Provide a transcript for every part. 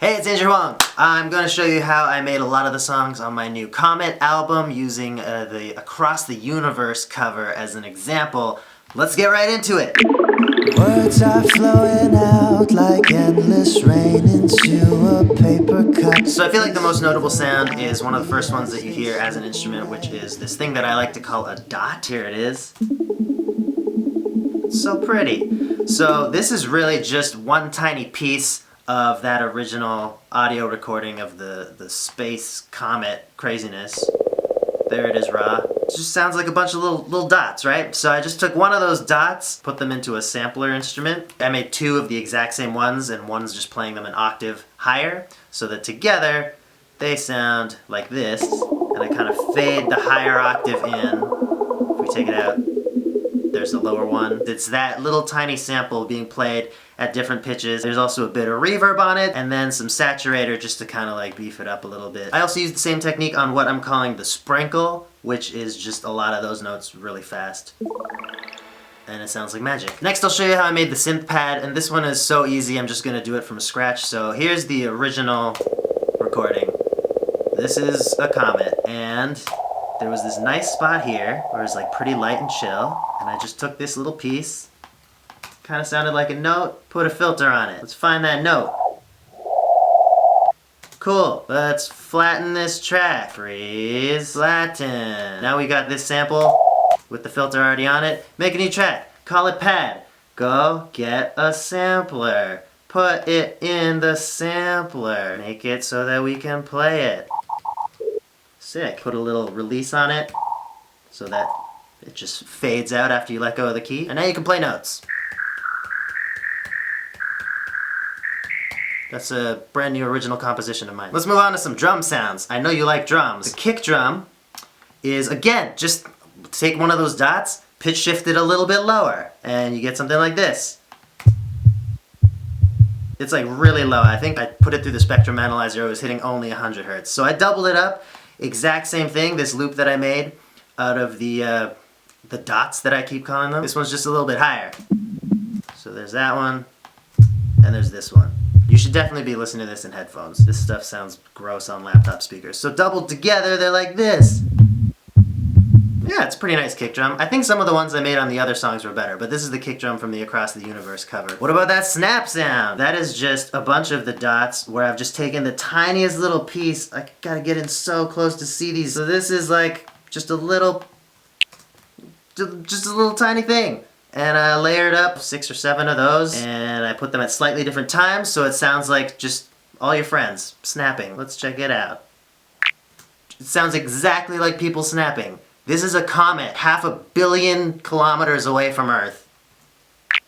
Hey, it's Andrew Wong. I'm going to show you how I made a lot of the songs on my new Comet album using the Across the Universe cover as an example. Let's get right into it. Words are flowing out like endless rain into a paper cup. So I feel like the most notable sound is one of the first ones that you hear as an instrument, which is this thing that I like to call a dot. Here it is. It's so pretty. So this is really just one tiny piece of that original audio recording of the space comet craziness. There it is raw. It just sounds like a bunch of little dots, right? So I just took one of those dots, put them into a sampler instrument. I made two of the exact same ones, and one's just playing them an octave higher, so that together they sound like this. And I kind of fade the higher octave in. If we take it out, there's the lower one. It's that little tiny sample being played at different pitches. There's also a bit of reverb on it, and then some saturator just to kind of like beef it up a little bit. I also use the same technique on what I'm calling the sprinkle, which is just a lot of those notes really fast. And it sounds like magic. Next, I'll show you how I made the synth pad, and this one is so easy, I'm just gonna do it from scratch. So here's the original recording. This is a Comet, and there was this nice spot here where it's like pretty light and chill, and I just took this little piece, kind of sounded like a note, put a filter on it. Let's find that note. Cool, let's flatten this track. Freeze, flatten. Now we got this sample with the filter already on it. Make a new track, call it pad. Go get a sampler. Put it in the sampler. Make it so that we can play it. Sick. Put a little release on it so that it just fades out after you let go of the key. And now you can play notes. That's a brand new original composition of mine. Let's move on to some drum sounds. I know you like drums. The kick drum is, again, just take one of those dots, pitch shift it a little bit lower, and you get something like this. It's like really low. I think I put it through the spectrum analyzer. It was hitting only 100 hertz. So I doubled it up. Exact same thing, this loop that I made out of the dots that I keep calling them. This one's just a little bit higher. So there's that one, and there's this one. You should definitely be listening to this in headphones. This stuff sounds gross on laptop speakers. So doubled together, they're like this. Yeah, it's a pretty nice kick drum. I think some of the ones I made on the other songs were better, but this is the kick drum from the Across the Universe cover. What about that snap sound? That is just a bunch of the dots where I've just taken the tiniest little piece. I gotta get in so close to see these. So this is like just a little tiny thing. And I layered up 6 or 7 of those, and I put them at slightly different times, so it sounds like just all your friends snapping. Let's check it out. It sounds exactly like people snapping. This is a comet 500 million kilometers away from Earth,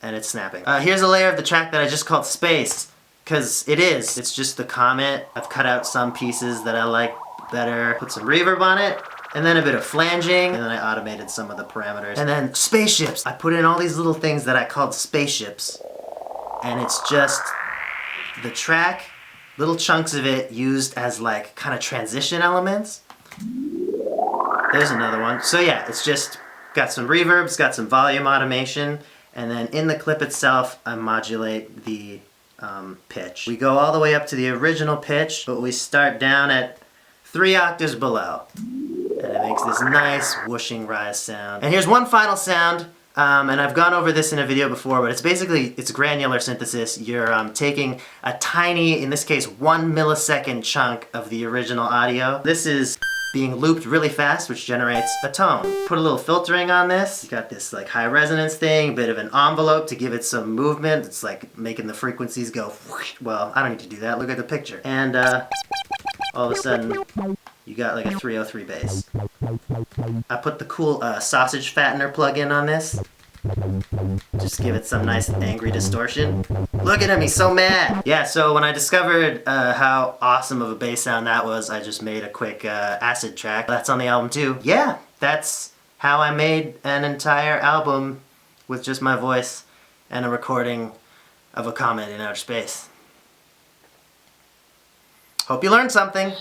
and it's snapping. Here's a layer of the track that I just called Space, because it is. It's just the comet. I've cut out some pieces that I like better, put some reverb on it, and then a bit of flanging, and then I automated some of the parameters. And then spaceships. I put in all these little things that I called spaceships, and it's just the track, little chunks of it used as like kind of transition elements. There's another one. So yeah, it's just got some reverb, it's got some volume automation, and then in the clip itself, I modulate the pitch. We go all the way up to the original pitch, but we start down at 3 octaves below. And it makes this nice whooshing rise sound. And here's one final sound, and I've gone over this in a video before, but it's granular synthesis. You're taking a tiny, in this case, 1 millisecond chunk of the original audio. This is being looped really fast, which generates a tone. Put a little filtering on this. You got this like high resonance thing, a bit of an envelope to give it some movement. It's like making the frequencies go whoosh. Well, I don't need to do that. Look at the picture. And all of a sudden, you got like a 303 bass. I put the cool sausage fattener plug-in on this. Just give it some nice angry distortion. Look at him, he's so mad! Yeah, so when I discovered how awesome of a bass sound that was, I just made a quick acid track. That's on the album too. Yeah, that's how I made an entire album with just my voice and a recording of a comet in outer space. Hope you learned something.